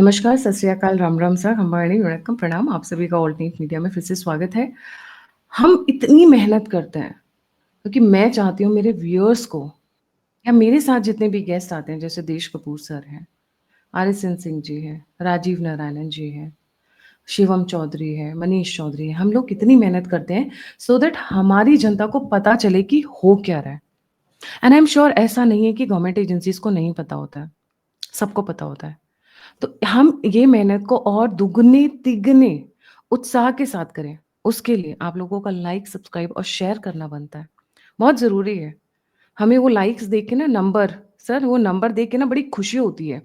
नमस्कार, सत श्री अकाल, राम राम सर, हमारी वणक्कम, प्रणाम। आप सभी का ऑल्टरनेट मीडिया में फिर से स्वागत है। हम इतनी मेहनत करते हैं, क्योंकि मैं चाहती हूँ मेरे व्यूअर्स को या मेरे साथ जितने भी गेस्ट आते हैं, जैसे देश कपूर सर हैं, आर.एस.एन. सिंह जी हैं, राजीव नारायणन जी हैं, शिवम चौधरी है, मनीष चौधरी है। हम लोग कितनी मेहनत करते हैं सो दैट हमारी जनता को पता चले कि हो क्या रहा है। एंड आई एम श्योर ऐसा नहीं है कि गवर्नमेंट एजेंसीज़ को नहीं पता होता है, सबको पता होता है। तो हम ये मेहनत को और दुगने-तिगने उत्साह के साथ करें, उसके लिए आप लोगों का लाइक, सब्सक्राइब और शेयर करना बनता है। बहुत ज़रूरी है। हमें वो लाइक्स देख के ना नंबर सर वो नंबर देख के ना बड़ी खुशी होती है।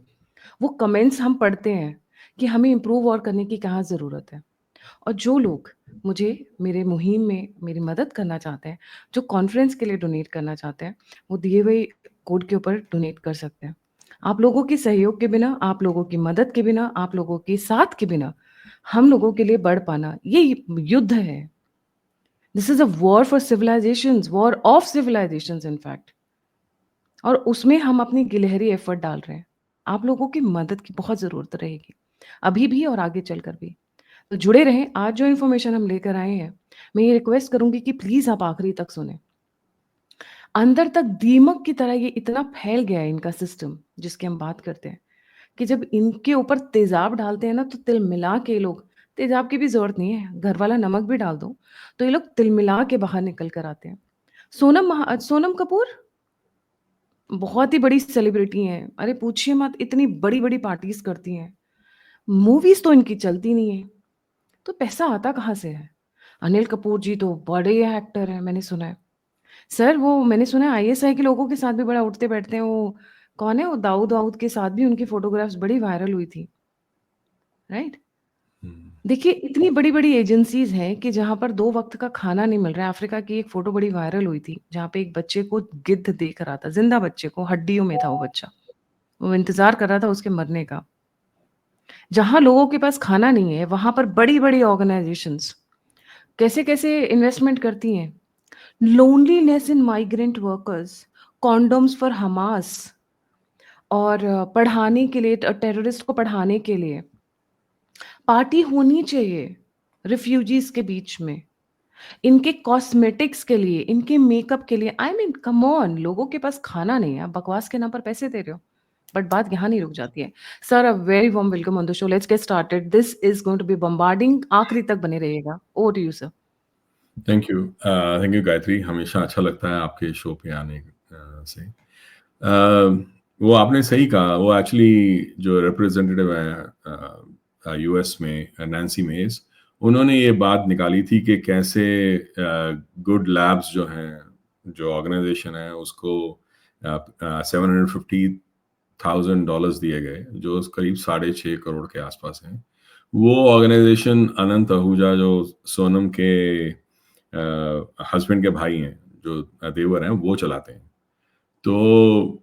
वो कमेंट्स हम पढ़ते हैं कि हमें इम्प्रूव और करने की कहाँ ज़रूरत है। और जो लोग मुझे मेरे मुहिम में मेरी मदद करना चाहते हैं, जो कॉन्फ्रेंस के लिए डोनेट करना चाहते हैं, वो दिए हुए कोड के ऊपर डोनेट कर सकते हैं। आप लोगों के सहयोग के बिना, आप लोगों की मदद के बिना, आप लोगों के साथ के बिना, हम लोगों के लिए बढ़ पाना ये युद्ध है। This is a war for civilizations, war of civilizations in fact. और उसमें हम अपनी गिलहरी एफर्ट डाल रहे हैं। आप लोगों की मदद की बहुत ज़रूरत रहेगी, अभी भी और आगे चलकर भी। तो जुड़े रहें, आज जो इन्फॉर्मेशन हम लेकर आए हैं, मैं ये रिक्वेस्ट करूँगी कि प्लीज़ आप आखिरी तक सुनें। अंदर तक दीमक की तरह ये इतना फैल गया है इनका सिस्टम, जिसकी हम बात करते हैं, कि जब इनके ऊपर तेज़ाब डालते हैं ना, तो तिल मिला के ये लोग तेज़ाब की भी ज़रूरत नहीं है, घर वाला नमक भी डाल दो, तो ये लोग तिल मिला के बाहर निकल कर आते हैं। सोनम कपूर बहुत ही बड़ी सेलिब्रिटी हैं। अरे पूछिए मत, इतनी बड़ी-बड़ी पार्टीज़ करती हैं। मूवीज़ तो इनकी चलती नहीं है, तो पैसा आता कहाँ से है? अनिल कपूर जी तो बड़े एक्टर हैं, मैंने सुना है। सर वो मैंने सुना है आईएसआई के लोगों के साथ भी बड़ा उठते-बैठते हैं, वो कौन है वो दाऊद वाऊद के साथ भी उनकी फ़ोटोग्राफ्स बड़ी वायरल हुई थी, राइट? हुँ। देखिए इतनी बड़ी-बड़ी एजेंसीज़ हैं कि जहाँ पर 2 वक़्त का खाना नहीं मिल रहा है। अफ्रीका की एक फ़ोटो बड़ी वायरल हुई थी, जहाँ पे एक बच्चे को गिद्ध देख रहा था, ज़िंदा बच्चे को, हड्डियों में था वो बच्चा। वो इंतज़ार कर रहा था उसके मरने का। जहाँ लोगों के पास खाना नहीं है, वहाँ पर बड़ी-बड़ी ऑर्गनाइज़ेशंस कैसे-कैसे इन्वेस्टमेंट करती हैं। Loneliness in migrant workers, condoms for Hamas और पढ़ाने के लिए टेररिस्ट को पढ़ाने के लिए पार्टी होनी चाहिए रिफ्यूजीज़ के बीच में। इनके कॉस्मेटिक्स के लिए, इनके मेकअप के लिए आई मीन कम ऑन लोगों के पास खाना नहीं है, आप बकवास के नाम पर पैसे दे रहे हो। बट बात यहाँ नहीं रुक जाती है। Sir a very warm welcome on the show, let's get started. This is going to be bombarding, आखिरी तक बने रहिएगा। Over to you sir. Thank you Gayatri, हमेशा अच्छा लगता है आपके शो पे आने से। वो आपने सही कहा, वो एक्चुअली जो रिप्रेजेंटेटिव है यूएस में नैन्सी मेज, उन्होंने ये बात निकाली थी कि कैसे गुड लैब्स जो हैं, जो ऑर्गेनाइजेशन है उसको $750,000 दिए गए, जो करीब 6.5 करोड़ के आसपास हैं। वो ऑर्गेनाइजेशन अनंत आहूजा जो सोनम के हस्बैंड के भाई हैं, जो देवर हैं, वो चलाते हैं। तो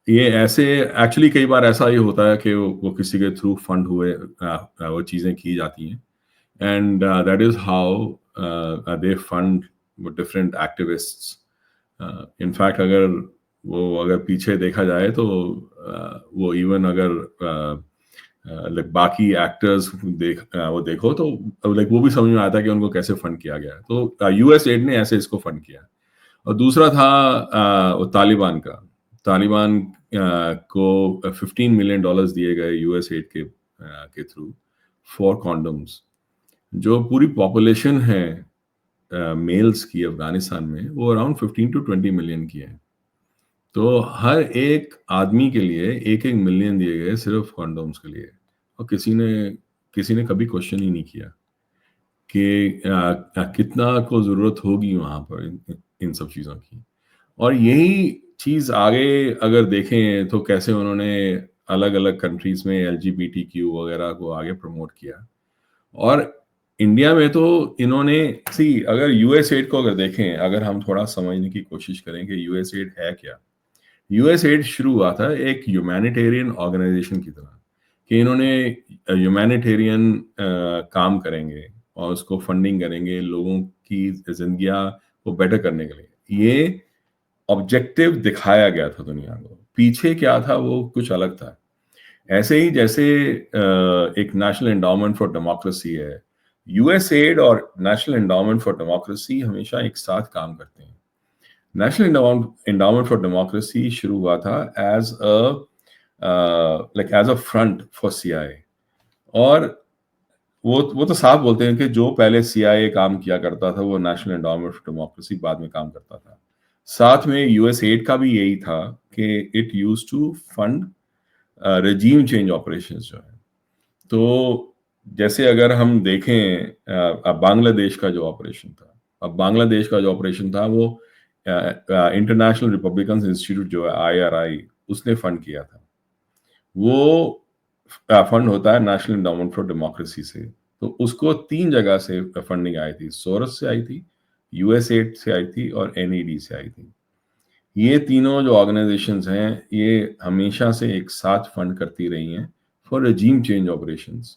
ये ऐसे एक्चुअली कई बार ऐसा ही होता है कि वो किसी के थ्रू फंड हुए वो चीज़ें की जाती हैं and that is how they fund different activists. In fact अगर पीछे देखा जाए तो वो इवन अगर लाइक बाकी एक्टर्स वो देखो तो लाइक वो भी समझ में आता है कि उनको कैसे फंड किया गया है। तो यूएस एड ने ऐसे इसको फंड किया। और दूसरा था वो तालिबान का। तालिबान को $15 मिलियन दिए गए यूएस एड के थ्रू फॉर कॉन्डम्स। जो पूरी पॉपुलेशन है मेल्स की अफगानिस्तान में, वो अराउंड 15 to 20 मिलियन की है। तो हर एक आदमी के लिए 1-1 मिलियन दिए गए सिर्फ कॉन्डोम्स के लिए। और किसी ने कभी क्वेश्चन ही नहीं किया कि कितना को ज़रूरत होगी वहाँ पर इन सब चीज़ों की। और यही चीज़ आगे अगर देखें तो कैसे उन्होंने अलग-अलग कंट्रीज़ में एलजीबीटीक्यू वगैरह को आगे प्रमोट किया। और इंडिया में तो इन्होंने अगर यूएसएड को अगर देखें, अगर हम थोड़ा समझने की कोशिश करें कि यूएसएड है क्या? यूएसएड शुरू हुआ था एक ह्यूमैनिटेरियन ऑर्गेनाइजेशन की तरह, कि इन्होंने ह्यूमैनिटेरियन काम करेंगे और उसको फंडिंग करेंगे लोगों की ज़िंदगियाँ को बेटर करने के लिए। ये ऑब्जेक्टिव दिखाया गया था दुनिया को। पीछे क्या था वो कुछ अलग था। ऐसे ही जैसे एक नेशनल एंडाउमेंट फॉर डेमोक्रेसी है, यूएसएड और नेशनल एंडाउमेंट फॉर डेमोक्रेसी हमेशा एक साथ काम करते हैं। नेशनल एंडाउमेंट फॉर डेमोक्रेसी शुरू हुआ था as a front for CIA, और वो तो साफ बोलते हैं कि जो पहले सीआईए काम किया करता था वो नेशनल एंडाउमेंट फॉर डेमोक्रेसी बाद में काम करता था। साथ में यूएसएड का भी यही था कि it used to fund regime change operations जो है। तो जैसे अगर हम देखें अब बांग्लादेश का जो ऑपरेशन था, अब बांग्लादेश का जो ऑपरेशन था वो इंटरनेशनल रिपब्लिकन इंस्टीट्यूट जो है आईआरआई, उसने फंड किया था। वो फंड होता है नेशनल एंडाउमेंट फॉर डेमोक्रेसी से। तो उसको 3 जगह से फंडिंग आई थी, सोरस से आई थी, यूएसएड से आई थी और एनईडी से आई थी। ये तीनों जो ऑर्गेनाइजेशंस हैं ये हमेशा से एक साथ फंड करती रही हैं फॉर रेजीम चेंज ऑपरेशंस।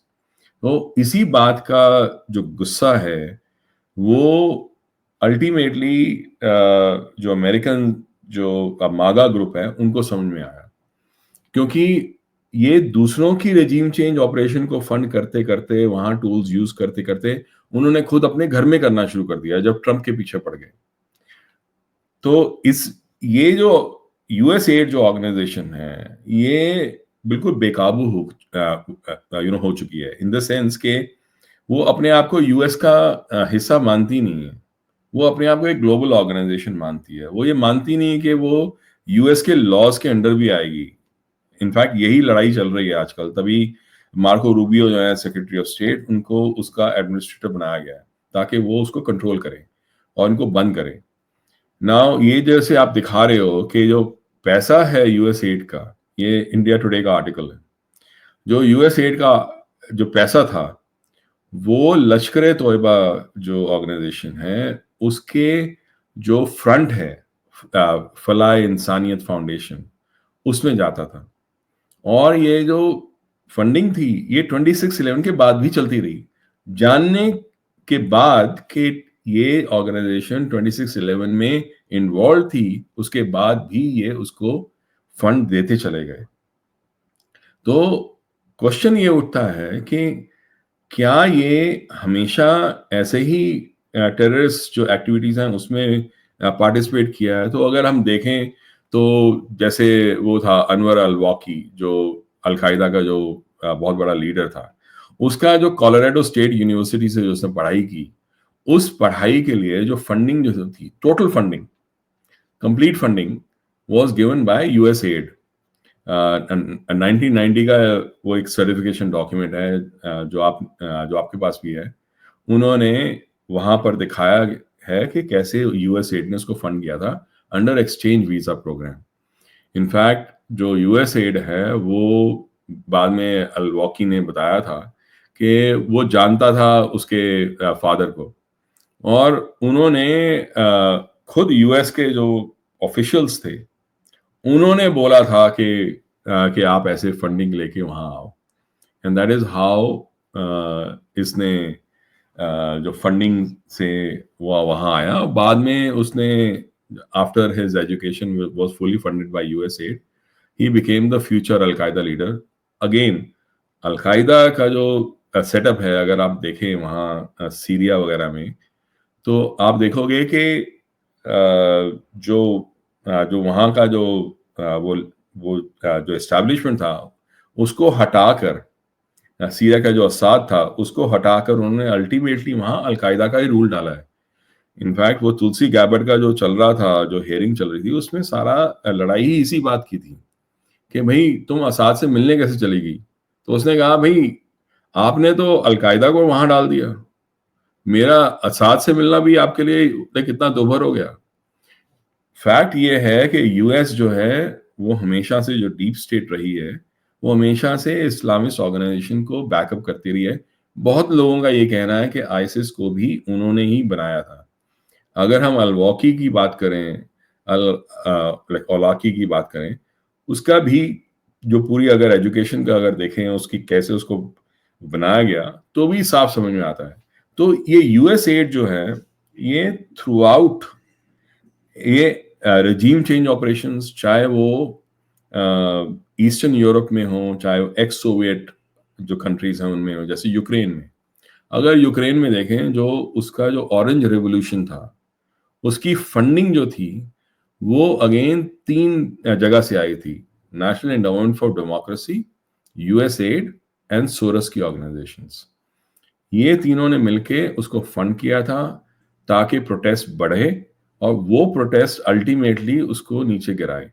तो इसी बात का जो गुस्सा है वो अल्टीमेटली जो अमेरिकन जो मागा ग्रुप है उनको समझ में आया, क्योंकि ये दूसरों की रेजीम चेंज ऑपरेशन को फंड करते करते, वहां टूल्स यूज करते करते उन्होंने खुद अपने घर में करना शुरू कर दिया जब ट्रंप के पीछे पड़ गए। तो ये जो यूएसएड जो ऑर्गेनाइजेशन है ये बिल्कुल बेकाबू हो चुकी है, इन द सेंस के वो अपने आप को यूएस का हिस्सा मानती नहीं है। वो अपने आप को एक ग्लोबल ऑर्गेनाइजेशन मानती है। वो ये मानती नहीं कि वो यूएस के लॉज के अंडर भी आएगी। इनफैक्ट यही लड़ाई चल रही है आजकल, तभी मार्को रूबियो जो है सेक्रेटरी ऑफ स्टेट, उनको उसका एडमिनिस्ट्रेटर बनाया गया है ताकि वो उसको कंट्रोल करे और इनको बंद करे। नाउ ये जैसे आप दिखा रहे हो कि जो पैसा है यूएस एड का, ये इंडिया टुडे का आर्टिकल है, जो यूएस एड का जो पैसा था वो लश्कर ए तोयबा जो ऑर्गेनाइजेशन है उसके जो फ्रंट है, फलाह इंसानियत फाउंडेशन, उसमें जाता था। और ये जो फंडिंग थी ये 26/11 के बाद भी चलती रही, जानने के बाद कि ये ऑर्गेनाइजेशन 26/11 में इन्वॉल्व थी, उसके बाद भी ये उसको फंड देते चले गए। तो क्वेश्चन ये उठता है कि क्या ये हमेशा ऐसे ही टेररिस्ट जो एक्टिविटीज हैं उसमें पार्टिसिपेट किया है? तो अगर हम देखें तो जैसे वो था अनवर अल वाकी, जो अलकायदा का जो बहुत बड़ा लीडर था, उसका जो कोलोराडो स्टेट यूनिवर्सिटी से जो उसने पढ़ाई की, उस पढ़ाई के लिए जो फंडिंग जो थी, total funding, complete funding was given by USAID. 1990 का वो एक सर्टिफिकेशन डॉक्यूमेंट है जो आपके पास भी है। उन्होंने वहां पर दिखाया है कि कैसे यूएस एड ने उसको फंड किया था under exchange visa program. In fact जो यूएस एड है वो बाद में अलवॉकी ने बताया था कि वो जानता था उसके फादर को, और उन्होंने खुद यूएस के जो ऑफिशियल्स थे उन्होंने बोला था कि आप ऐसे फंडिंग लेके वहां आओ, एंड दैट इज हाउ इसने जो फंडिंग से वो वहां आया। बाद में उसने after his education was fully funded by USAID, he became the future al Qaeda leader. Again al Qaeda का जो सेटअप है, अगर आप देखें वहाँ सीरिया वगैरह में, तो आप देखोगे कि जो जो वहाँ का जो जो एस्टैब्लिशमेंट था उसको हटाकर, सीरिया का जो असाद था उसको हटाकर उन्होंने अल्टीमेटली वहाँ अलकायदा का ही रूल डाला है। इनफैक्ट वो तुलसी गैबर्ट का जो चल रहा था, जो हेयरिंग चल रही थी, उसमें सारा लड़ाई ही इसी बात की थी कि भाई तुम असाद से मिलने कैसे चली गई? तो उसने कहा भाई आपने तो अलकायदा को वहां डाल दिया, मेरा असाद से मिलना भी आपके लिए कितना दोभर हो गया। फैक्ट ये है कि यूएस जो है वो हमेशा से जो डीप स्टेट रही है वो हमेशा से इस्लामिस्ट ऑर्गेनाइजेशन को बैकअप करती रही है। बहुत लोगों का ये कहना है कि आईसिस को भी उन्होंने ही बनाया था। अगर हम अलवॉकी की बात करें, औलाकी की बात करें, उसका भी जो पूरी अगर एजुकेशन का अगर देखें उसकी कैसे उसको बनाया गया तो भी साफ समझ में आता है। तो ये यूएस एड जो है ये थ्रू आउट ये रेजीम चेंज ऑपरेशंस, चाहे वो ईस्टर्न यूरोप में हो, चाहे एक्स सोवियत जो कंट्रीज हैं उनमें हो, जैसे यूक्रेन में। अगर यूक्रेन में देखें, जो उसका जो ऑरेंज रेवोल्यूशन था, उसकी फंडिंग जो थी, वो अगेन 3 जगह से आई थी। National endowment for democracy, USAID and Soros की ऑर्गेनाइजेशंस। ये तीनों ने मिलके उसको फंड किया था ताकि प्रोटेस्ट बढ़े और वो प्रोटेस्ट अल्टीमेटली उसको नीचे गिराए।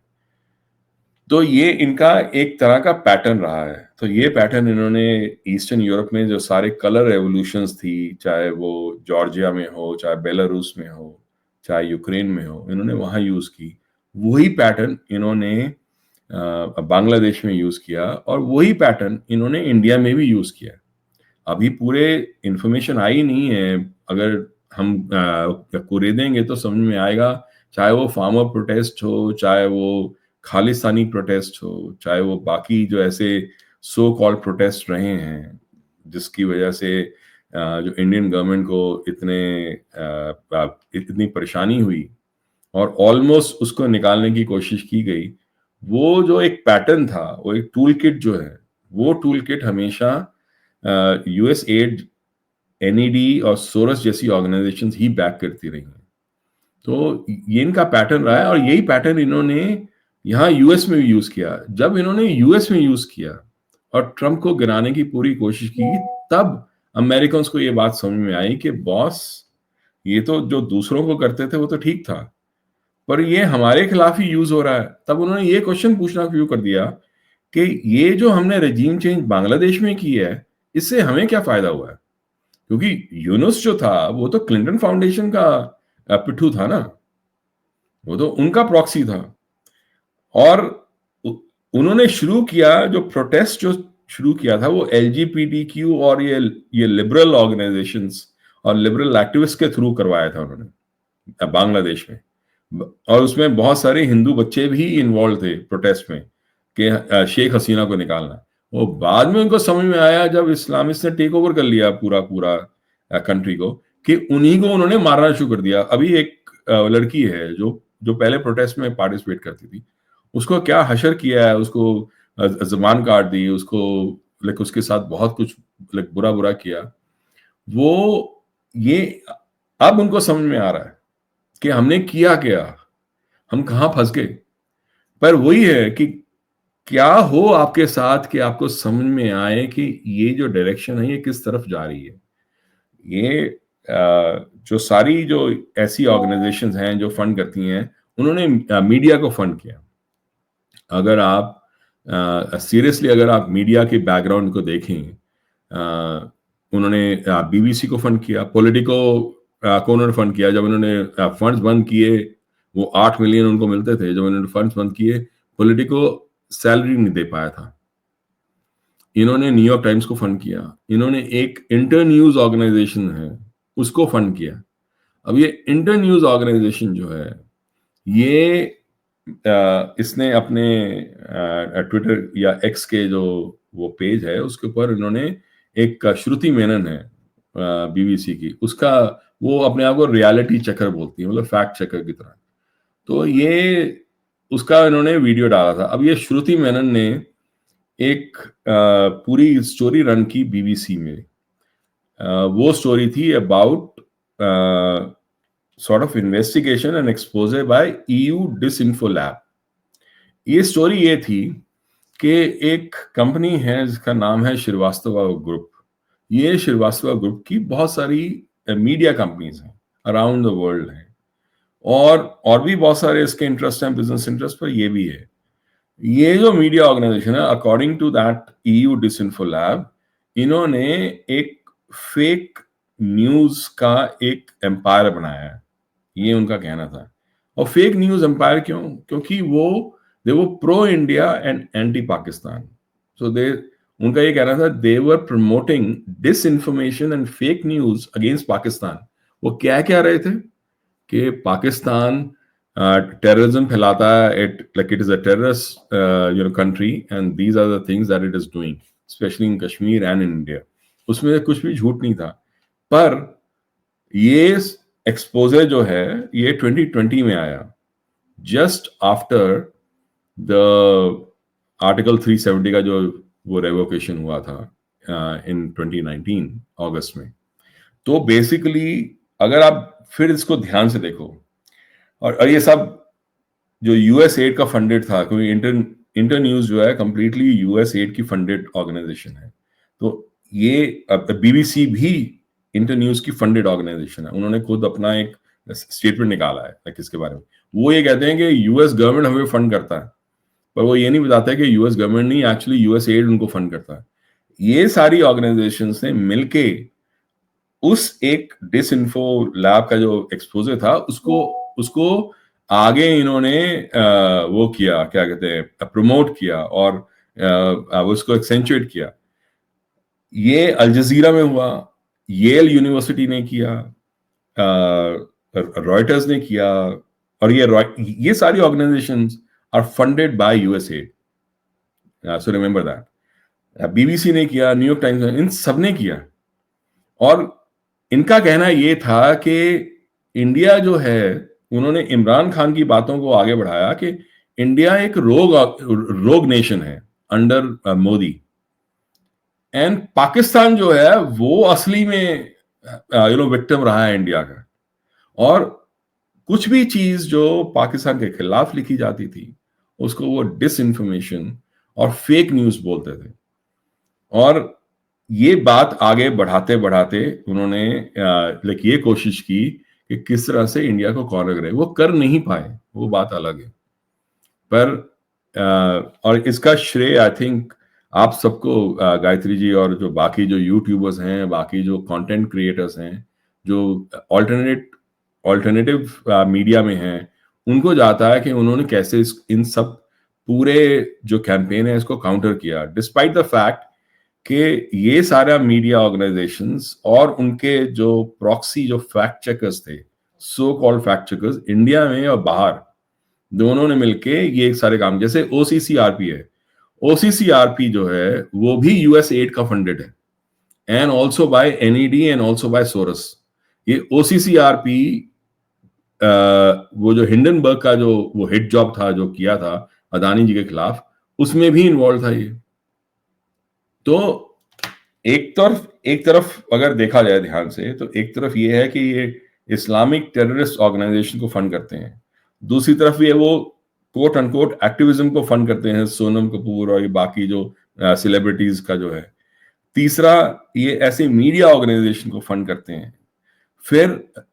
तो ये इनका एक तरह का पैटर्न रहा है। तो ये पैटर्न इन्होंने ईस्टर्न यूरोप में जो सारे कलर रेवोल्यूशंस थी, चाहे वो जॉर्जिया में हो, चाहे बेलारूस में हो, चाहे यूक्रेन में हो, इन्होंने वहां यूज की। वही पैटर्न इन्होंने बांग्लादेश में यूज किया और वही पैटर्न इन्होंने इंडिया में भी यूज किया। अभी पूरे इंफॉर्मेशन आई नहीं है। अगर हम कुरेदेंगे तो समझ में आएगा, चाहे वो फार्मर प्रोटेस्ट हो, चाहे वो खालिस्तानी प्रोटेस्ट हो, चाहे वो बाकी जो ऐसे सो कॉल्ड प्रोटेस्ट रहे हैं, जिसकी वजह से जो इंडियन गवर्नमेंट को इतनी परेशानी हुई और ऑलमोस्ट उसको निकालने की कोशिश की गई। वो जो एक पैटर्न था, वो एक टूल किट जो है, वो टूल किट हमेशा यूएस एड, एनईडी और सोरस जैसी ऑर्गेनाइजेशंस ही बैक करती रही हैं। तो ये इनका पैटर्न रहा है और यही पैटर्न इन्होंने यहाँ यूएस में भी यूज किया। जब इन्होंने यूएस में यूज किया और ट्रंप को गिराने की पूरी कोशिश की, तब अमेरिकन को ये बात समझ में आई कि बॉस, ये तो जो दूसरों को करते थे वो तो ठीक था, पर ये हमारे खिलाफ ही यूज हो रहा है। तब उन्होंने ये क्वेश्चन पूछना शुरू कर दिया कि ये जो हमने रजीम चेंज बांग्लादेश में की है, इससे हमें क्या फायदा हुआ है? क्योंकि यूनुस जो था वो तो क्लिंटन फाउंडेशन का पिट्ठू था ना, वो तो उनका प्रॉक्सी था। और उन्होंने शुरू किया, जो प्रोटेस्ट जो शुरू किया था, वो एलजीबीटीक्यू और ये लिबरल ऑर्गेनाइजेशंस और लिबरल एक्टिविस्ट के थ्रू करवाया था उन्होंने बांग्लादेश में। और उसमें बहुत सारे हिंदू बच्चे भी इन्वॉल्व थे प्रोटेस्ट में कि शेख हसीना को निकालना। वो बाद में उनको समझ में आया, जब इस्लामिस्ट ने टेक ओवर कर लिया पूरा पूरा कंट्री को, कि उन्हीं को उन्होंने मारना शुरू कर दिया। अभी एक लड़की है जो जो पहले प्रोटेस्ट में पार्टिसिपेट करती थी, उसको क्या हशर किया है, उसको जबान काट दी, उसको लाइक उसके साथ बहुत कुछ लाइक बुरा बुरा किया। वो ये अब उनको समझ में आ रहा है कि हमने किया क्या, हम कहाँ फंस गए। पर वही है कि क्या हो आपके साथ कि आपको समझ में आए कि ये जो डायरेक्शन है ये किस तरफ जा रही है। ये जो सारी जो ऐसी ऑर्गेनाइजेशंस हैं जो फंड करती हैं, उन्होंने मीडिया को फंड किया। अगर आप सीरियसली अगर आप मीडिया के बैकग्राउंड को देखें, उन्होंने बीबीसी को फंड किया, पॉलिटिको को उन्होंने फंड किया। जब उन्होंने फंड्स बंद किए, वो 8 मिलियन उनको मिलते थे, जब उन्होंने फंड्स बंद किए, पॉलिटिको सैलरी नहीं दे पाया था। इन्होंने न्यूयॉर्क टाइम्स को फंड किया, इन्होंने एक इंटर न्यूज ऑर्गेनाइजेशन है उसको फंड किया। अब ये इंटर न्यूज ऑर्गेनाइजेशन जो है, ये इसने अपने ट्विटर या एक्स के जो वो पेज है उसके ऊपर इन्होंने एक श्रुति मेनन है बीबीसी की, उसका वो अपने आप को रियलिटी चेकर बोलती है, मतलब फैक्ट चेकर की तरह। तो ये उसका इन्होंने वीडियो डाला था। अब ये श्रुति मेनन ने एक पूरी स्टोरी रन की बीबीसी में। वो स्टोरी थी about sort of investigation and expose by EU Disinfo Lab। ये स्टोरी ये थी कि एक कंपनी है जिसका नाम है श्रीवास्तव ग्रुप। ये श्रीवास्तव ग्रुप की बहुत सारी मीडिया कंपनीज हैं अराउंड द वर्ल्ड हैं, और भी बहुत सारे इसके इंटरेस्ट हैं, बिजनेस इंटरेस्ट, पर ये भी है। ये जो मीडिया ऑर्गेनाइजेशन है, according to that EU Disinfo Lab, इन्होंने एक फेक न्यूज का एक एम्पायर बनाया है, ये उनका कहना था। और फेक न्यूज एम्पायर क्यों? क्योंकि दे वो pro India and anti Pakistan. So उनका ये कहना था, they were promoting disinformation and fake news against Pakistan. वो क्या कह रहे थे कि पाकिस्तान टेररिज्म फैलाता है, it is a terrorist country and these are the things that it is doing, specially in Kashmir and in India. उसमें कुछ भी झूठ नहीं था। पर ये एक्सपोजर जो है ये 2020 में आया, जस्ट आफ्टर द आर्टिकल 370 का जो वो रेवोकेशन हुआ था इन 2019 अगस्त में। तो बेसिकली अगर आप फिर इसको ध्यान से देखो, और ये सब जो यूएस एड का फंडेड था, क्योंकि इंटर न्यूज जो है कंप्लीटली यूएस एड की फंडेड ऑर्गेनाइजेशन है। तो ये बीबीसी भी इंटर न्यूज की फंडेड ऑर्गेनाइजेशन है। उन्होंने खुद अपना एक स्टेटमेंट निकाला है किसके बारे में। वो ये कहते हैं कि यूएस गवर्नमेंट हमें फंड करता है, पर वो ये नहीं बताता है कि यूएस गवर्नमेंट नहीं, एक्चुअली यूएस एड उनको फंड करता है। ये सारी ऑर्गेनाइजेशंस ने मिलके उस एक डिसइंफो लैब का जो एक्सपोजर था उसको उसको आगे इन्होंने वो किया, क्या कहते हैं, प्रमोट किया और उसको एक्सेंचुएट किया। ये अल जजीरा में हुआ, येल यूनिवर्सिटी ने किया, रॉयटर्स ने किया, और ये सारी organisations are funded by USAID, so remember that. BBC ने किया, न्यूयॉर्क टाइम्स ने, इन सब ने किया। और इनका कहना ये था कि इंडिया जो है, उन्होंने इमरान खान की बातों को आगे बढ़ाया कि इंडिया एक रोग नेशन है अंडर मोदी, एंड पाकिस्तान जो है वो असली में विक्टिम रहा है इंडिया का। और कुछ भी चीज जो पाकिस्तान के खिलाफ लिखी जाती थी उसको वो डिस इंफॉर्मेशन और फेक न्यूज बोलते थे। और ये बात आगे बढ़ाते बढ़ाते उन्होंने ये कोशिश की कि किस तरह से इंडिया को कॉर्नर करे। वो कर नहीं पाए, वो बात अलग है। पर और इसका श्रेय आई थिंक आप सबको, गायत्री जी और जो बाकी जो यूट्यूबर्स हैं, बाकी जो कंटेंट क्रिएटर्स हैं, जो ऑल्टरनेटिव मीडिया में हैं, उनको जाता है कि उन्होंने कैसे इन सब पूरे जो कैंपेन है इसको काउंटर किया, डिस्पाइट द फैक्ट कि ये सारा मीडिया ऑर्गेनाइजेशंस और उनके जो प्रॉक्सी जो फैक्ट चेकर्स थे, so called fact checkers, India में और बाहर दोनों ने मिलके ये सारे काम, जैसे ओसीसीआरपी है, ओसीसीआरपी जो है वो भी यूएस एड का फंडेड है, and also by NED and also by Soros. ये ओसीसीआरपी वो जो हिंडनबर्ग का जो वो हिट जॉब था जो किया था अदानी जी के खिलाफ, उसमें भी इन्वॉल्व था ये। तो एक तरफ अगर देखा जाए ध्यान से, तो एक तरफ ये है कि ये इस्लामिक टेररिस्ट ऑर्गेनाइजेशन को फंड करते हैं, दूसरी तरफ ये वो कोट अनकोट एक्टिविज्म को फंड करते हैं, सोनम कपूर और ये बाकी जो सेलिब्रिटीज का जो है। तीसरा, ये ऐसे मीडिया ऑर्गेनाइजेशन को फंड करते हैं, फिर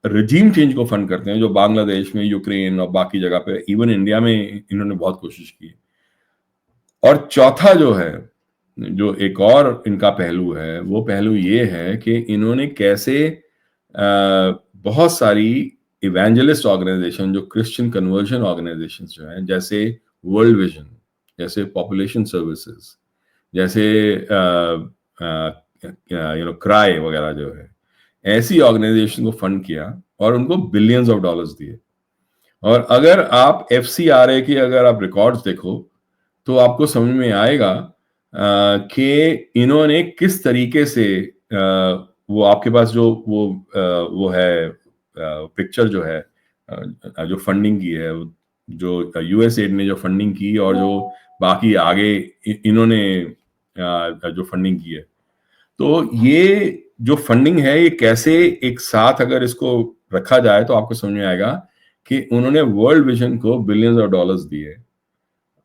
रजीम चेंज को फंड करते हैं, जो बांग्लादेश में, यूक्रेन और बाकी जगह पे, इवन इंडिया में इन्होंने बहुत कोशिश की। और चौथा जो है, जो एक और इनका पहलू है, वो पहलू ये है कि इन्होंने कैसे बहुत सारी इवेंजलिस्ट ऑर्गेनाइजेशन, जो क्रिश्चियन कन्वर्जन ऑर्गेनाइजेशन जो हैं, जैसे वर्ल्ड विजन, जैसे पॉपुलेशन सर्विसेज, जैसे क्राई वगैरह जो है, ऐसी ऑर्गेनाइजेशन को फंड किया और उनको बिलियंस ऑफ डॉलर्स दिए। और अगर आप एफसीआरए की अगर आप रिकॉर्ड्स देखो तो आपको समझ में आएगा कि इन्होंने किस तरीके से वो आपके पास जो वो है पिक्चर जो है, जो फंडिंग की है, जो यूएस एड ने जो फंडिंग की और जो बाकी आगे इन्होंने जो फंडिंग की है, तो ये जो फंडिंग है ये कैसे एक साथ अगर इसको रखा जाए तो आपको समझ में आएगा कि उन्होंने वर्ल्ड विजन को बिलियंस ऑफ डॉलर्स दिए।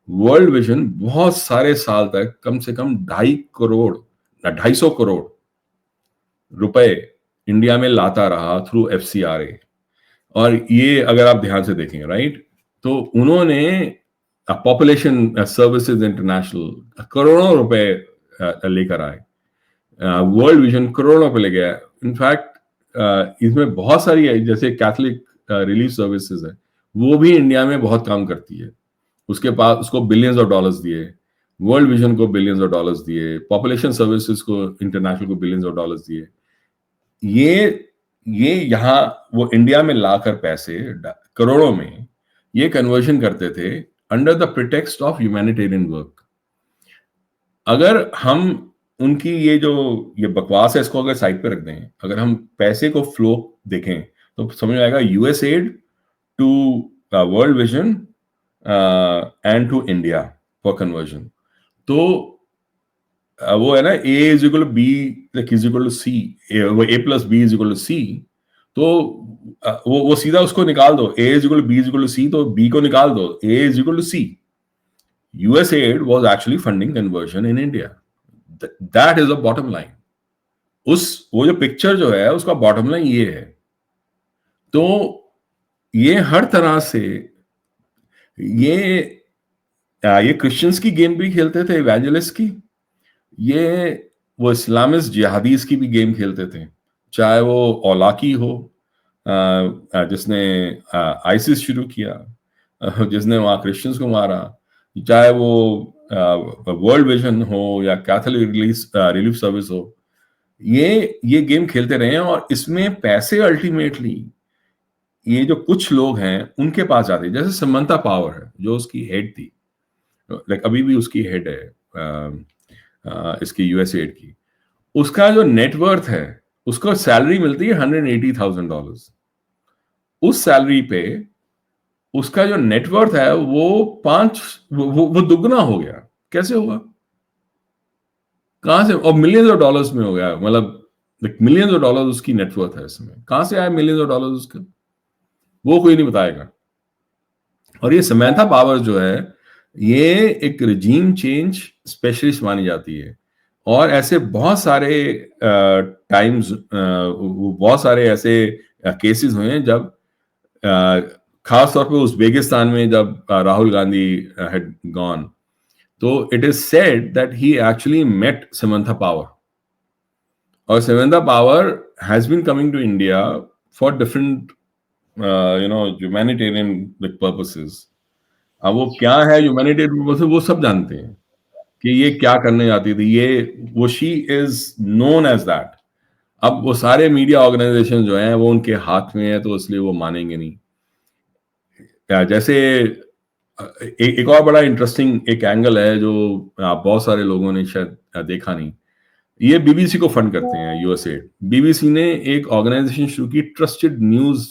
वर्ल्ड विजन बहुत सारे साल तक कम से कम 250 करोड़ रुपए इंडिया में लाता रहा थ्रू एफसीआरए। और ये अगर आप ध्यान से देखेंगे, राइट, तो उन्होंने पॉपुलेशन सर्विसेज इंटरनेशनल करोड़ों रुपए लेकर आए, वर्ल्ड विजन करोड़ों पे ले गया। इनफैक्ट इसमें बहुत सारी है, जैसे कैथलिक रिलीफ सर्विसेज है, वो भी इंडिया में बहुत काम करती है, उसके पास उसको बिलियंस ऑफ डॉलर्स दिए, वर्ल्ड विजन को बिलियंस ऑफ डॉलर्स दिए, पॉपुलेशन सर्विसेज को इंटरनेशनल को बिलियंस ऑफ डॉलर्स दिए। ये यहाँ वो इंडिया में लाकर पैसे करोड़ों में ये कन्वर्जन करते थे under the pretext of humanitarian work. अगर हम उनकी ये बकवास है, इसको अगर साइड पे रख दें, अगर हम पैसे को फ्लो देखें तो समझ में आएगा US aid to World Vision and to India for conversion. तो वो है ना, A is equal B is equal to C, वो A plus B is equal to C. तो वो सीधा उसको निकाल दो, A is equal B is equal to C, तो बी को निकाल दो, A is equal to C. USAID was actually funding conversion in India. That is the bottom line. वो जो पिक्चर जो है उसका बॉटम लाइन ये है। तो ये हर तरह से ये ये क्रिश्चियंस की गेम भी खेलते थे, इवेंजलिस्ट की, ये वो इस्लामिस्ट जिहादीज की भी गेम खेलते थे, चाहे वो औलाकी हो जिसने आईसिस शुरू किया, जिसने वहां क्रिश्चियंस को मारा, चाहे वो वर्ल्ड विजन हो या कैथोलिक रिलीफ सर्विस हो, ये गेम खेलते रहे हैं। और इसमें पैसे अल्टीमेटली ये जो कुछ लोग हैं उनके पास जाते हैं। जैसे समंता पावर है जो उसकी हेड थी, लाइक अभी भी उसकी हेड है इसकी यूएसएड की, उसका जो नेटवर्थ है, उसको सैलरी मिलती है $180,000। उस सैलरी पे उसका जो नेटवर्थ है वो दुगना हो गया। कैसे हुआ, कहां से? और मिलियंस ऑफ डॉलर्स में हो गया, मतलब मिलियंस ऑफ डॉलर्स उसकी नेटवर्थ है। इसमें कहां से आया मिलियंस ऑफ डॉलर्स उसका, वो कोई नहीं बताएगा। और ये समंथा पावर जो है, ये एक रिजीम चेंज स्पेशलिस्ट मानी जाती है। और ऐसे बहुत सारे टाइम्स, बहुत सारे ऐसे केसेस हुए हैं जब खास तौर पे उज़्बेकिस्तान में जब राहुल गांधी हैड गॉन, तो it is said that he actually met Samantha Power. और Samantha Power has been coming to India for different humanitarian purposes. अब वो क्या है ह्यूमैनिटेरियन पर्पसेस, वो सब जानते हैं कि ये क्या करने जाती थी, वो she is known as that. अब वो सारे मीडिया ऑर्गेनाइजेशन जो हैं वो उनके हाथ में है, तो इसलिए वो मानेंगे नहीं। जैसे एक और बड़ा इंटरेस्टिंग एक एंगल है जो बहुत सारे लोगों ने शायद देखा नहीं। ये बीबीसी को फंड करते हैं यूएसएड। बीबीसी ने एक ऑर्गेनाइजेशन शुरू की, trusted news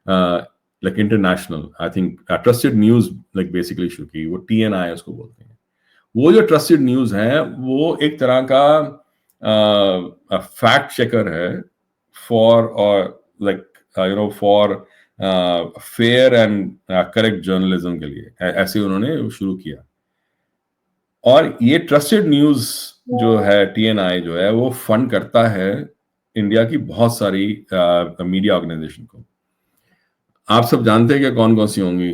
like international, I think trusted news like basically शुरू की, वो TNI उसको बोलते हैं। वो जो ट्रस्टेड न्यूज है वो एक तरह का फैक्ट चेकर है for like for fair and correct journalism के लिए। ऐसे उन्होंने शुरू किया। और ये ट्रस्टेड न्यूज जो है, TNI जो है, वो फंड करता है इंडिया की बहुत सारी मीडिया ऑर्गेनाइजेशन को। आप सब जानते हैं कि कौन कौन सी होंगी।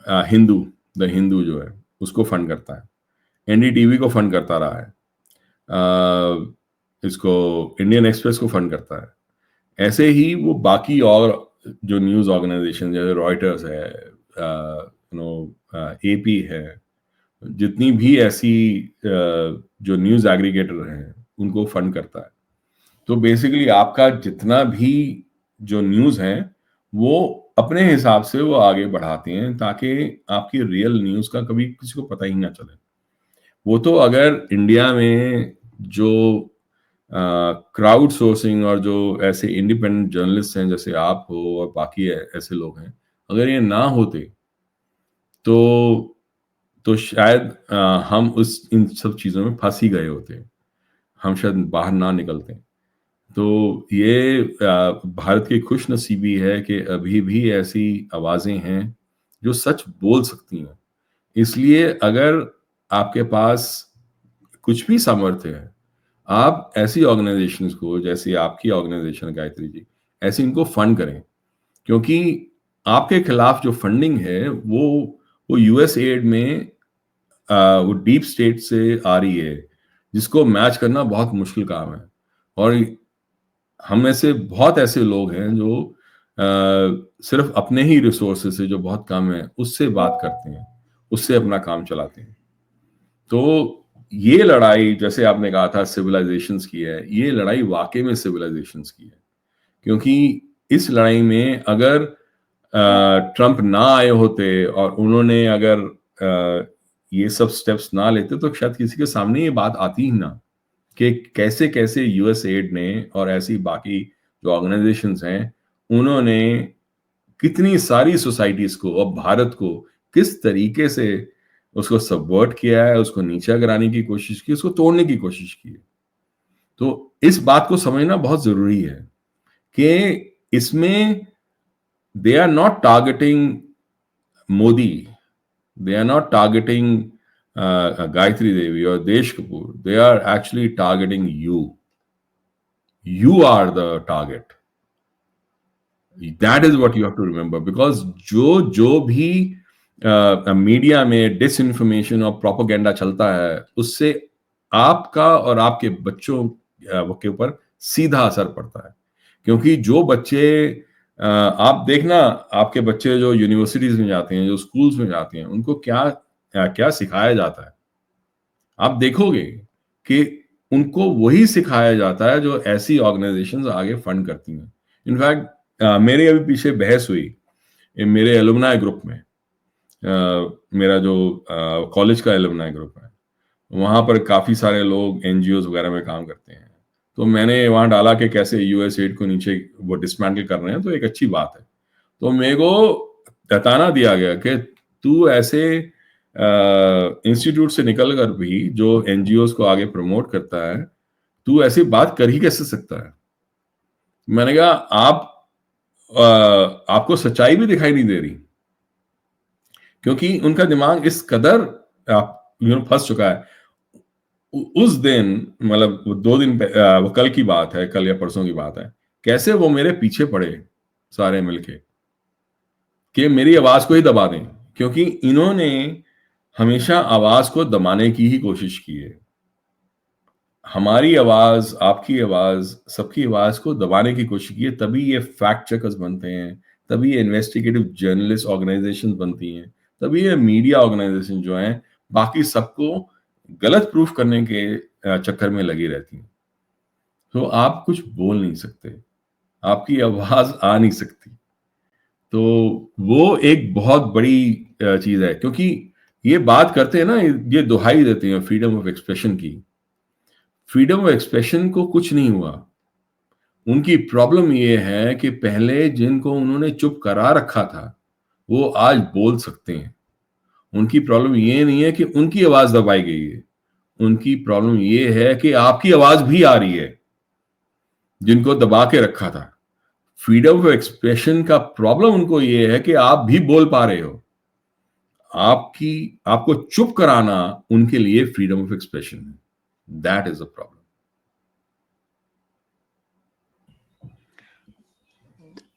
द हिंदू जो है उसको फंड करता है, NDTV को फंड करता रहा है, इसको इंडियन एक्सप्रेस को फंड करता है। ऐसे ही वो बाकी और जो न्यूज ऑर्गेनाइजेशन जैसे रॉयटर्स है, AP है, जितनी भी ऐसी जो न्यूज एग्रीगेटर हैं उनको फंड करता है। तो बेसिकली आपका जितना भी जो न्यूज है वो अपने हिसाब से वो आगे बढ़ाते हैं ताकि आपकी रियल न्यूज का कभी किसी को पता ही ना चले। वो तो अगर इंडिया में जो क्राउड सोर्सिंग और जो ऐसे इंडिपेंडेंट जर्नलिस्ट हैं जैसे आप हो और बाकी ऐसे लोग हैं, अगर ये ना होते तो शायद हम इन सब चीजों में फंस ही गए होते, हम शायद बाहर ना निकलते। तो ये भारत की खुश नसीबी है कि अभी भी ऐसी आवाजें हैं जो सच बोल सकती हैं। इसलिए अगर आपके पास कुछ भी सामर्थ्य है, आप ऐसी ऑर्गेनाइजेशंस को, जैसे आपकी ऑर्गेनाइजेशन गायत्री जी, ऐसे इनको फंड करें। क्योंकि आपके खिलाफ जो फंडिंग है वो USAID में वो डीप स्टेट से आ रही है, जिसको मैच करना बहुत मुश्किल काम है। और हम में से बहुत ऐसे लोग हैं जो सिर्फ अपने ही रिसोर्सेज से जो बहुत कम है उससे बात करते हैं, उससे अपना काम चलाते हैं। तो ये लड़ाई, जैसे आपने कहा था सिविलाइजेशंस की है, ये लड़ाई वाकई में सिविलाइजेशंस की है। क्योंकि इस लड़ाई में अगर ट्रंप ना आए होते और उन्होंने अगर ये सब स्टेप्स ना लेते तो शायद किसी के सामने ये बात आती ही ना कि कैसे कैसे USAID ने और ऐसी बाकी जो ऑर्गेनाइजेशंस हैं उन्होंने कितनी सारी सोसाइटीज को और भारत को किस तरीके से उसको सबवर्ट किया है, उसको नीचा गिराने की कोशिश की, उसको तोड़ने की कोशिश की है। तो इस बात को समझना बहुत ज़रूरी है कि इसमें they are not targeting Modi, they are not targeting Gayatri Devi or Desh Kapoor. They are actually targeting you. You are the target. That is what you have to remember. Because जो भी मीडिया में disinformation और propaganda चलता है, उससे आपका और आपके बच्चों के ऊपर सीधा असर पड़ता है। क्योंकि जो बच्चे आप देखना, आपके बच्चे जो यूनिवर्सिटीज में जाते हैं, जो स्कूल्स में जाते हैं, उनको क्या सिखाया जाता है। आप देखोगे कि उनको वही सिखाया जाता है जो ऐसी ऑर्गेनाइजेशंस आगे फंड करती हैं। इनफैक्ट मेरे अभी पीछे बहस हुई मेरे एलुमनाई ग्रुप में। मेरा जो कॉलेज का एलुमनाई ग्रुप है, वहां पर काफी सारे लोग एनजीओज वगैरह में काम करते हैं। तो मैंने वहां डाला कि कैसे यूएस एड को नीचे वो डिसमेंटल कर रहे हैं, तो एक अच्छी बात है। तो मेरे को बताना दिया गया कि तू ऐसे इंस्टीट्यूट से निकल कर भी जो एनजीओ को आगे प्रमोट करता है, तू ऐसी बात कर ही कैसे सकता है। मैंने कहा आपको सच्चाई भी दिखाई नहीं दे रही, क्योंकि उनका दिमाग इस कदर फंस चुका है। उस दिन मतलब 2 दिन वो कल की बात है, कल या परसों की बात है, कैसे वो मेरे पीछे पड़े सारे मिलके कि मेरी आवाज को ही दबा दें, क्योंकि इन्होंने हमेशा आवाज को दबाने की ही कोशिश की है। हमारी आवाज, आपकी आवाज, सबकी आवाज को दबाने की कोशिश की है, तभी ये फैक्ट चेकर्स बनते हैं, तभी ये इन्वेस्टिगेटिव जर्नलिस्ट ऑर्गेनाइजेशन बनती हैं, तभी ये मीडिया ऑर्गेनाइजेशन जो हैं बाकी सबको गलत प्रूफ करने के चक्कर में लगी रहती हैं। तो आप कुछ बोल नहीं सकते, आपकी आवाज आ नहीं सकती। तो वो एक बहुत बड़ी चीज है, क्योंकि ये बात करते हैं ना, ये दुहाई देते हैं फ्रीडम ऑफ एक्सप्रेशन की। फ्रीडम ऑफ एक्सप्रेशन को कुछ नहीं हुआ। उनकी प्रॉब्लम ये है कि पहले जिनको उन्होंने चुप करा रखा था, वो आज बोल सकते हैं। उनकी प्रॉब्लम ये नहीं है कि उनकी आवाज दबाई गई है, उनकी प्रॉब्लम ये है कि आपकी आवाज भी आ रही है जिनको दबा के रखा था। फ्रीडम ऑफ एक्सप्रेशन का प्रॉब्लम उनको ये है कि आप भी बोल पा रहे हो। आपको चुप कराना उनके लिए फ्रीडम ऑफ एक्सप्रेशन है। That is a problem.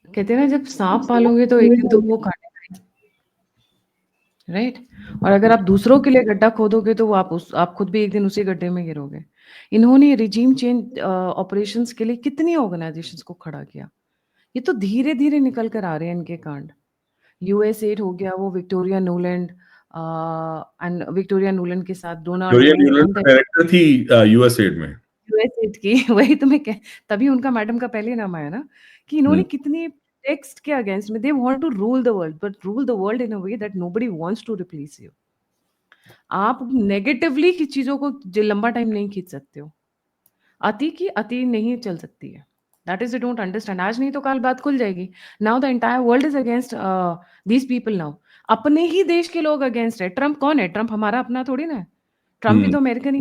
कहते हैं ना, जब सांप पालोगे तो एक दिन तो वो काटेगा, राइट? और अगर आप दूसरों के लिए गड्ढा खोदोगे तो वो आप खुद भी एक दिन उसी गड्ढे में गिरोगे। इन्होंने रिजीम चेंज ऑपरेशंस के लिए कितनी ऑर्गेनाइजेशंस को खड़ा किया। ये तो धीरे-धीरे निकल कर आ रहे हैं इनके कांड। यूएस8 हो गया, वो Victoria Nuland and Victoria Nuland के साथ Donald Victoria no Nuland and the director थी यूएसएड में। यूएस8 की वही तो मैं कह तभी उनका मैडम का पहले नाम आया ना, कि इन्होंने कितनी टेक्स्ट के अगेंस्ट में they want to rule the world, but rule the world in a way that nobody wants to replace you. आप नेगेटिवली की चीज़ों को लंबा टाइम नहीं खींच सकते हो। अति की अति नहीं चल सकती है। That is, they don't understand. आज नहीं तो कल बात खुल जाएगी। Now the entire world is against these people now. अपने ही देश के लोग अगेंस्ट है। ट्रम्प कौन है? ट्रम्प हमारा अपना थोड़ी ना है। ट्रम्प भी तो अमेरिकन ही।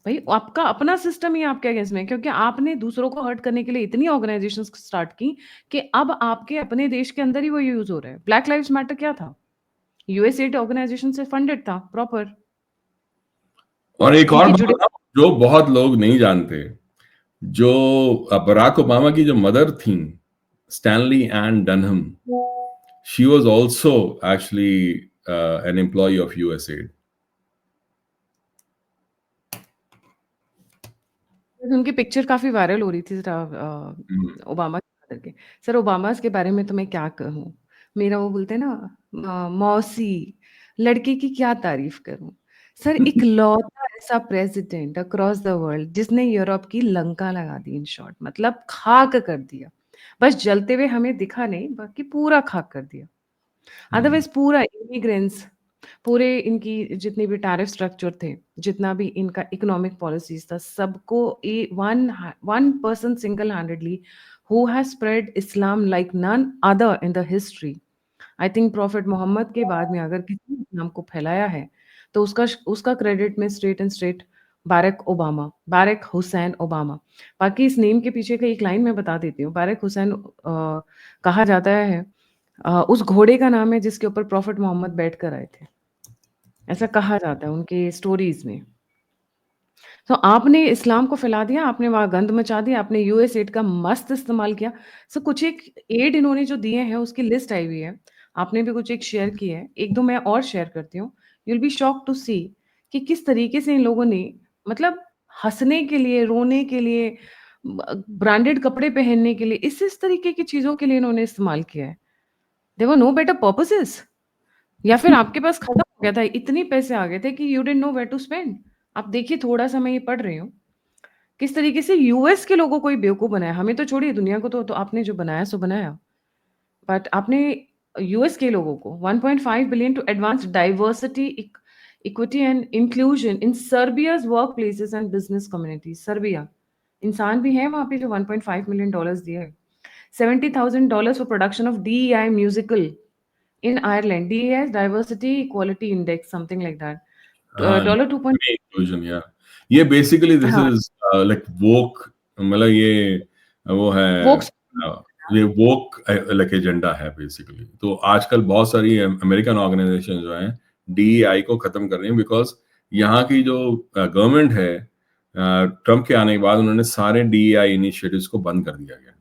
भाई आपका अपना सिस्टम ही आपके अगेंस्ट में है, क्योंकि आपने दूसरों को हर्ट करने के लिए इतनी ऑर्गेनाइजेशंस स्टार्ट की कि अब आपके अपने देश के अंदर ही वो यूज़ हो रहा है। ब्लैक लाइव्स मैटर क्या था? यूएसएड ऑर्गेनाइजेशन से फंडेड था प्रॉपर। और एक और उनके बात जुड़े बताऊं, जो बहुत लोग नहीं जानते, जो बराक ओबामा की जो मदर थी, Stanley and Dunham, she was also actually an employee of USAID. उनकी पिक्चर काफ़ी वायरल हो रही थी ओबामा के फादर के। सर ओबामास के बारे में तो मैं क्या कहूँ? मेरा वो बोलते हैं ना मौसी, लड़के की क्या तारीफ़ करूँ? सर इकलौता ऐसा प्रेज़िडेंट अक्रॉस द वर्ल्ड जिसने यूरोप की लंका लगा दी, इन शॉर्ट मतलब खाक कर दिया। बस जलते हुए हमें दिखा नहीं, बाकी पूरा खाक कर दिया। अदरवाइज़ पूरा इमिग्रेंट्स, पूरे इनकी जितने भी टैरिफ स्ट्रक्चर थे, जितना भी इनका इकोनॉमिक पॉलिसीज़ था, सबको one person single handedly who has spread Islam like none other in the history, I think prophet Mohammed के बाद में अगर किसी ने इस्लाम को फैलाया है, तो उसका क्रेडिट मैं straight and straight Barack Hussein Obama. बाकी इस नेम के पीछे का एक लाइन मैं बता देती हूँ। बारेक हुसैन कहा जाता है उस घोड़े का नाम है जिसके ऊपर प्रॉफेट मोहम्मद बैठकर आए थे। ऐसा कहा जाता है उनके स्टोरीज़ में। तो आपने इस्लाम को फैला दिया, आपने वहाँ गंद मचा दी, आपने यूएस एड का मस्त इस्तेमाल किया। सो कुछ एक एड इन्होंने जो दिए हैं उसकी लिस्ट आई हुई है। आपने भी कुछ एक शेयर की है। 1-2 मैं और शेयर करती हूँ। You will be shocked to see कि किस तरीके से इन लोगों ने मतलब हँसने के लिए, रोने के लिए, ब्रांडेड कपड़े पहनने के लिए, इस तरीके की चीज़ों के लिए इन्होंने इस्तेमाल किया है। There were no better purposes. या फिर आपके पास खत्म हो गया था, इतने पैसे आ गए थे कि you didn't know where to spend. आप देखिए थोड़ा-सा मैं ये पढ़ रही हूँ, किस तरीके से यूएस के लोगों को ही बेवकूफ़ बनाया। हमें तो छोड़िए दुनिया को तो आपने जो बनाया सो बनाया। बट आपने यूएस के लोगों को 1.5 billion to advance diversity, equity and inclusion in Serbia's workplaces and business communities. Serbia, इंसान भी हैं वहाँ पे जो 1.5 मिलियन डॉलर्स दिए हैं। $70,000 for production of DEI musical in Ireland, DES Diversity Equality Index, something like that. हाँ, Dollar 2 point inclusion या ये बेसिकली दिस हाँ, इज लाइक वोक, मतलब ये वो है वोक्स ये वोक लाइक एजेंडा है बेसिकली। तो आजकल बहुत सारी अमेरिकन ऑर्गेनाइजेशन जो हैं डीईआई को खत्म कर रही हैं, बिकॉज यहाँ की जो गवर्नमेंट है ट्रम्प के आने के बाद उन्होंने सारे डीईआई इनिशिएटिव्स को बंद कर दिया गया।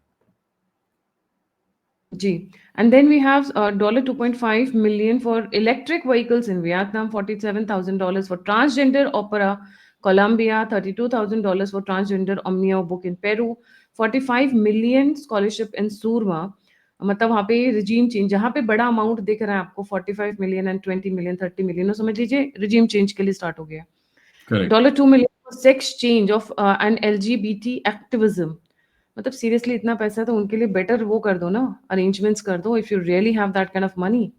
G. And then we have $2.5 million for electric vehicles in Vietnam, $47,000 for transgender opera, Colombia, $32,000 for transgender Omnio book in Peru, 45 million scholarship in Surma. मतलब वहाँ पे रिजीम चेंज, जहाँ पे बड़ा अमाउंट दिख रहा है आपको 45 मिलियन एंड 20 मिलियन 30 मिलियन, समझ लीजिए रिजीम चेंज के लिए स्टार्ट हो गया। Correct. $2 million for sex change of and LGBT activism. मतलब सीरियसली इतना पैसा है तो उनके लिए बेटर वो कर दो ना, अरेंजमेंट्स कर दो if you really have that kind of money.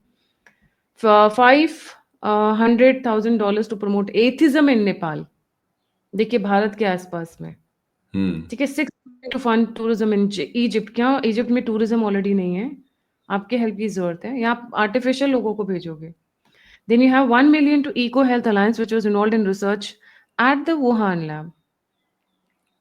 500,000 to promote atheism in Nepal. देखिए भारत के आसपास में, हम्म। ठीक है। 6 to fund tourism in Egypt. क्या इजिप्ट में टूरिज्म ऑलरेडी नहीं है? आपके हेल्प की जरूरत है, या आप आर्टिफिशियल लोगों को भेजोगे? Then you have 1 million to Eco Health Alliance which was involved in research at the Wuhan lab.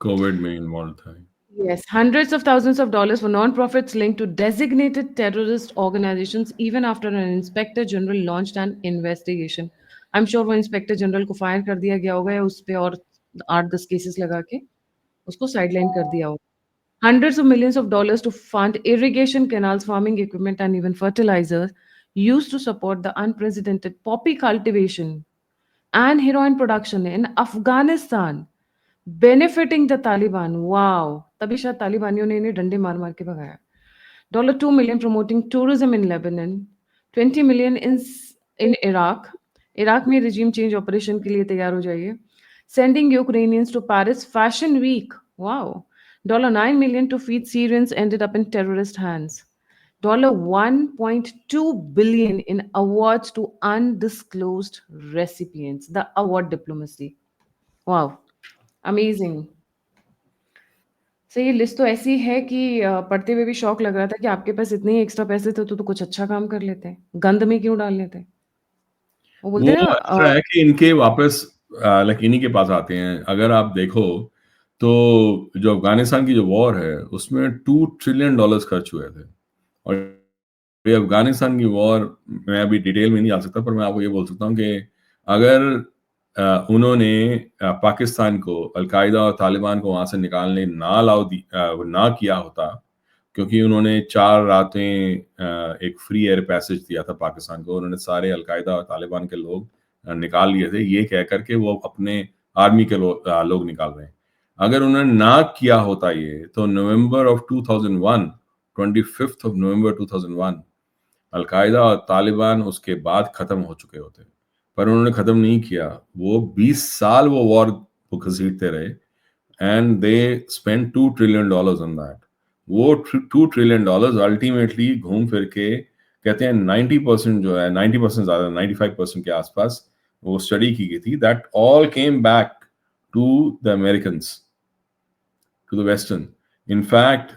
Covid में इन्वॉल्व था। Yes, hundreds of thousands of dollars for non-profits linked to designated terrorist organizations, even after an inspector general launched an investigation. I'm sure वो inspector general को fire कर दिया गया होगा या उस पे और 8-10 केसेस लगा के उसको साइडलाइन कर दिया होगा. Hundreds of millions of dollars to fund irrigation canals, farming equipment, and even fertilizers used to support the unprecedented poppy cultivation and heroin production in Afghanistan. Benefiting the Taliban, wow! तभी शायद तालिबानियों ने इन्हें डंडे मार-मार के भगाया। $2 million promoting tourism in Lebanon, 20 million in Iraq. Iraq में regime change operation के लिए तैयार हो जाइए। Sending Ukrainians to Paris Fashion Week, wow! $9 million to feed Syrians ended up in terrorist hands. $1.2 billion in awards to undisclosed recipients. The award diplomacy. Wow! Amazing. So ये list तो ऐसी है कि पढ़ते हुए भी शौक लग रहा था कि आपके पास इतने ही एक्स्ट्रा पैसे थे तो कुछ अच्छा काम कर लेते। गंद में क्यों डाल लेते? वो बोलते वो हैं ना ऐसा है कि इनके वापस लाइक इन्हीं के पास आते हैं। अगर आप देखो तो जो अफ़गानिस्तान की जो वॉर है उसमें $2 ट्रिलियन खर्च हुए थे। और ये अफ़गानिस्तान की वॉर, मैं अभी डिटेल में नहीं जा सकता, पर मैं आपको ये बोल सकता हूँ कि अगर उन्होंने पाकिस्तान को अल-कायदा और तालिबान को वहाँ से निकालने ना किया होता, क्योंकि उन्होंने 4 रातें एक फ्री एयर पैसेज दिया था पाकिस्तान को। उन्होंने सारे अल-कायदा और तालिबान के लोग निकाल लिए थे, ये कह कर के वो अपने आर्मी के लोग निकाल रहे हैं। अगर उन्होंने ना किया होता ये, तो November of 2001, 25th of November 2001 al Qaeda और तालिबान उसके बाद खत्म हो चुके होते। पर उन्होंने खत्म नहीं किया। वो 20 साल वो वॉर को घसीटते रहे and they spend $2 trillion on that. वो $2 ट्रिलियन अल्टीमेटली घूम फिर के कहते हैं 90% जो है, 90% ज्यादा, 95% के आसपास वो स्टडी की गई थी, that all came back to the Americans, to the western. In fact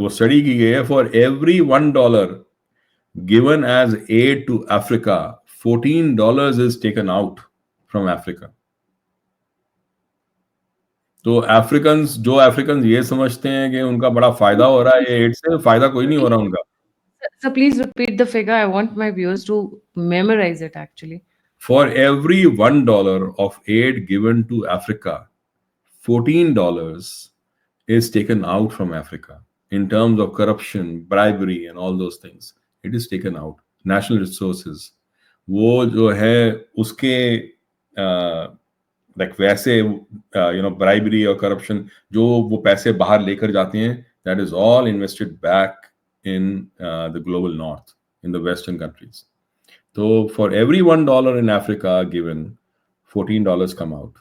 वो स्टडी की गई है, for every $1 given as aid to Africa, $14 is taken out from Africa. तो अफ्रीकन ये समझते हैं कि उनका बड़ा फायदा हो रहा है ये एड से, फायदा कोई नहीं हो रहा उनका। So please repeat the figure. I want my viewers to memorize it actually. For every $1 of aid given to Africa, $14 is taken out from Africa in terms of corruption, bribery, and all those things. It is taken out. National resources. वो जो है उसके like वैसे bribery और corruption जो वो पैसे बाहर लेकर जाते हैं, that is all invested back in the global north, in the western countries. तो for every $1 in Africa given, $14 come out.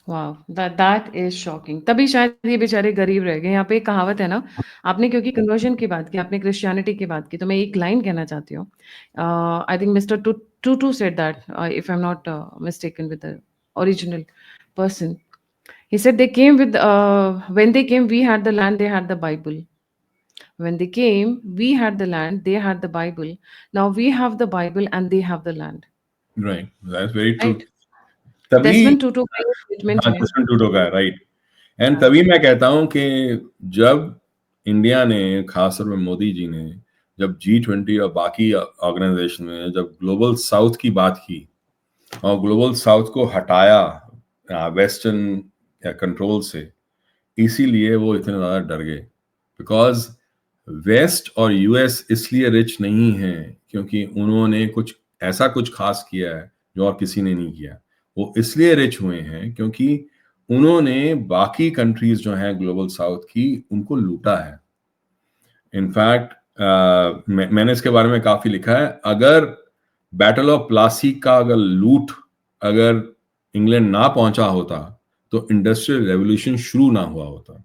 वाह, दैट इज शॉकिंग. तभी शायद ये बेचारे गरीब रह गए. यहाँ पे एक कहावत है ना, आपने क्योंकि कन्वर्जन की बात की, आपने क्रिश्चियनिटी की बात की, तो मैं एक लाइन कहना चाहती हूँ. I think mister to said that, if I am not mistaken with the original person. He said they came with, when they came, we had the land, they had the Bible. When they came, we had the land, they had the Bible. Now we have the Bible and they have the land. Right, that's very true. Right? तभी Desmond Tutu का ये statement हाँ, है. Justin Trudeau का है, right. And हाँ. तभी मैं कहता हूं कि जब इंडिया ने, खासतौर में मोदी जी ने, जब G20 और बाकी ऑर्गेनाइजेशन में जब ग्लोबल साउथ की बात की और ग्लोबल साउथ को हटाया वेस्टर्न कंट्रोल से, इसीलिए वो इतने ज्यादा डर गए. बिकॉज वेस्ट और यूएस इसलिए रिच नहीं है क्योंकि उन्होंने कुछ खास किया है जो और किसी ने नहीं किया. वो इसलिए रिच हुए हैं क्योंकि उन्होंने बाकी कंट्रीज जो हैं ग्लोबल साउथ की, उनको लूटा है. इनफैक्ट मैंने इसके बारे में काफी लिखा है. अगर बैटल ऑफ प्लासी का अगर इंग्लैंड ना पहुंचा होता तो इंडस्ट्रियल रेवोल्यूशन शुरू ना हुआ होता.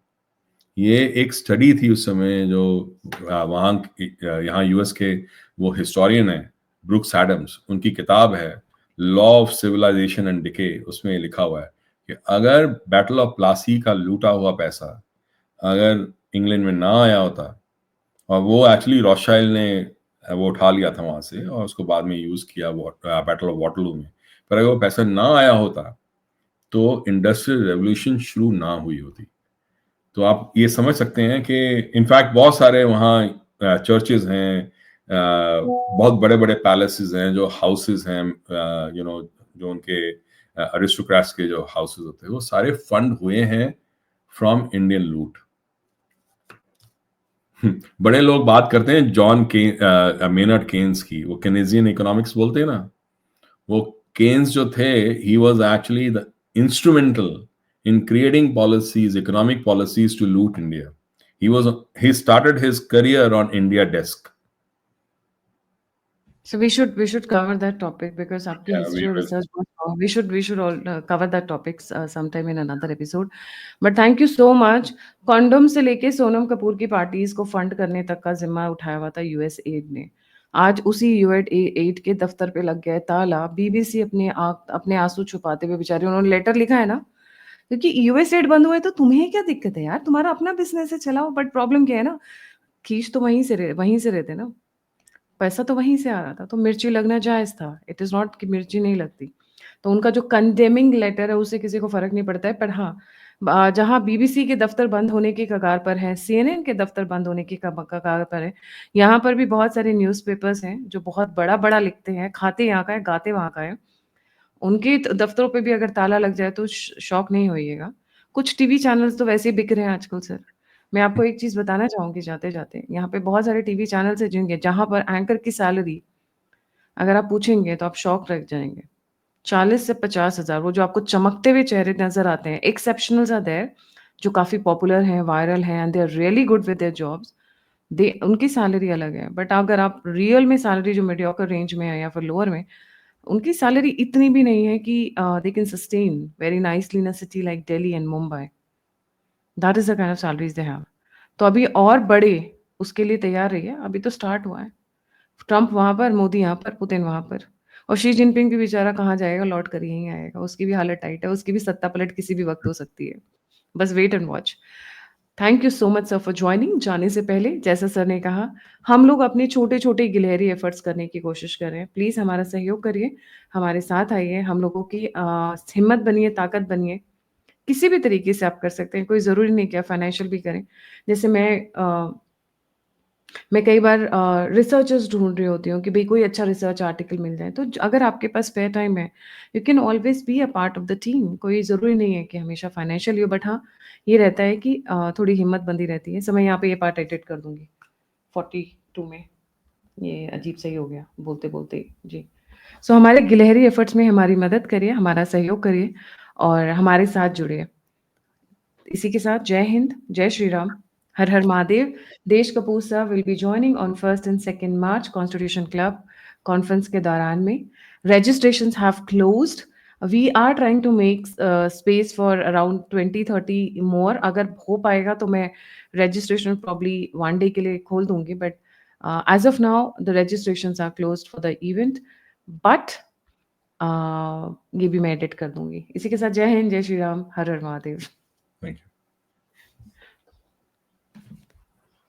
ये एक स्टडी थी उस समय जो यहाँ यूएस के वो हिस्टोरियन है ब्रुक्स एडम्स, उनकी किताब है law of civilization and decay. उसमें लिखा हुआ है कि अगर बैटल ऑफ प्लासी का लूटा हुआ पैसा अगर इंग्लैंड में ना आया होता, और वो एक्चुअली रॉथशाइल्ड ने वो उठा लिया था वहां से और उसको बाद में यूज किया बैटल ऑफ वाटरलू में, पर अगर वो पैसा ना आया होता तो इंडस्ट्रियल रेवोल्यूशन शुरू ना हुई होती. तो आप ये समझ सकते हैं कि इनफैक्ट बहुत सारे वहाँ चर्चेज हैं, बहुत बड़े बड़े पैलेसेस हैं, जो हाउसेस हैं, जो उनके अरिस्टोक्रेट्स के जो हाउसेस होते हैं, वो सारे फंड हुए हैं फ्रॉम इंडियन लूट. बड़े लोग बात करते हैं जॉन मेनर्ड केन्स की, वो केनेजियन इकोनॉमिक्स बोलते हैं ना. वो केन्स जो थे, he was actually the instrumental in creating economic policies to loot India. He started his career on India desk. So we should cover that topic because आपकी Yeah, history we और will. research बहुत strong. We should all cover that topics sometime in another episode. But thank you so much. Condom से लेके सोनम कपूर की parties को fund करने तक का जिम्मा उठाया हुआ था यूएस एड ने. आज उसी यूएस एड के दफ्तर पे लग गया है ताला. बीबीसी अपने आंसू छुपाते हुए बेचारे, उन्होंने लेटर लिखा है ना, क्योंकि यूएस एड बंद हुए तो तुम्हें क्या दिक्कत है यार, तुम्हारा अपना बिजनेस है, चलाओ. बट प्रॉब्लम क्या है ना, खींच तो वहीं से रहते ना, पैसा तो वहीं से आ रहा था, तो मिर्ची लगना जायज़ था. इट इज़ नॉट कि मिर्ची नहीं लगती. तो उनका जो कंडेमिंग लेटर है उससे किसी को फ़र्क नहीं पड़ता है. पर हाँ, जहाँ बीबीसी के दफ़्तर बंद होने की कगार पर है, सीएनएन के दफ़्तर बंद होने की कगार पर है, यहाँ पर भी बहुत सारे न्यूज़पेपर्स हैं जो बहुत बड़ा-बड़ा लिखते हैं, खाते यहाँ का है, गाते वहाँ का है. उनके दफ़्तरों पे भी अगर ताला लग जाए तो शॉक नहीं होइएगा. कुछ टीवी चैनल्स तो वैसे ही बिक रहे हैं आजकल सर. मैं आपको एक चीज़ बताना चाहूँगी जाते-जाते, यहाँ पे बहुत सारे टीवी चैनल्स हैं जिनके जहाँ पर एंकर की सैलरी अगर आप पूछेंगे तो आप शॉक रह जाएँगे. 40 से 50,000, वो जो आपको चमकते हुए चेहरे नज़र आते हैं, एक्सेप्शनल्स आर देयर, जो काफ़ी पॉपुलर हैं, वायरल हैं and they are really good with their jobs. They उनकी सैलरी अलग है. बट अगर आप रियल में सैलरी जो मीडियोकर रेंज में है या फिर लोअर में, उनकी सैलरी इतनी भी नहीं है कि they can sustain very nicely in a city like Delhi and Mumbai. That is the kind of salaries they have. तो अभी और बढ़े उसके लिए तैयार रहिए, अभी तो स्टार्ट हुआ है. ट्रम्प वहाँ पर, मोदी यहाँ पर, पुतिन वहाँ पर. और शी जिनपिंग भी बेचारा कहाँ जाएगा, लौट कर यहीं आएगा. उसकी भी हालत टाइट है, उसकी भी सत्ता पलट किसी भी वक़्त हो सकती है. बस wait and watch. Thank you so much sir for joining. जाने से पहले जैसा सर ने कहा, हम लोग अपने छोटे-छोटे गिलहरी एफर्ट्स करने की कोशिश कर रहे हैं। प्लीज़ हमारा सहयोग करिए, हमारे साथ आइए, हम लोगों की हिम्मत बनिए, ताकत बनिए। किसी भी तरीके से आप कर सकते हैं, कोई ज़रूरी नहीं कि आप फाइनेंशियल भी करें। जैसे मैं कई बार रिसर्चर्स ढूँढ रही होती हूँ कि भई कोई अच्छा रिसर्च आर्टिकल मिल जाए। तो ज अगर आपके पास स्पेयर टाइम है, you can always be a part of the team. कोई ज़रूरी नहीं है कि हमेशा फाइनेंशियल हो, बट हाँ, ये रहता है कि थोड़ी हिम्मत बंधी रहती है। सो मैं यहाँ पे ये पार्ट एडिट कर दूँगी 42 में। ये अजीब सा ही हो गया बोलते-बोलते ही। जी। सो हमारे गिलहरी एफर्ट्स में हमारी मदद करिए, हमारा सहयोग करिए और हमारे साथ जुड़िए। इसी के साथ जय हिंद, जय श्री राम, हर हर Mahadev. Desh Kapoor sir will be joining on 1st and 2nd March constitution club conference के दौरान में। Registrations have closed. We are trying to make space for around 20-30 more. अगर हो पाएगा तो मैं रजिस्ट्रेशन प्रॉब्ली 1 डे के लिए खोल दूँगी, but as of now the registrations are closed for the event. But ये भी मैं एडिट कर दूँगी। इसी के साथ जय हिंद, जय श्री राम, हर हर महादेव। Thank you.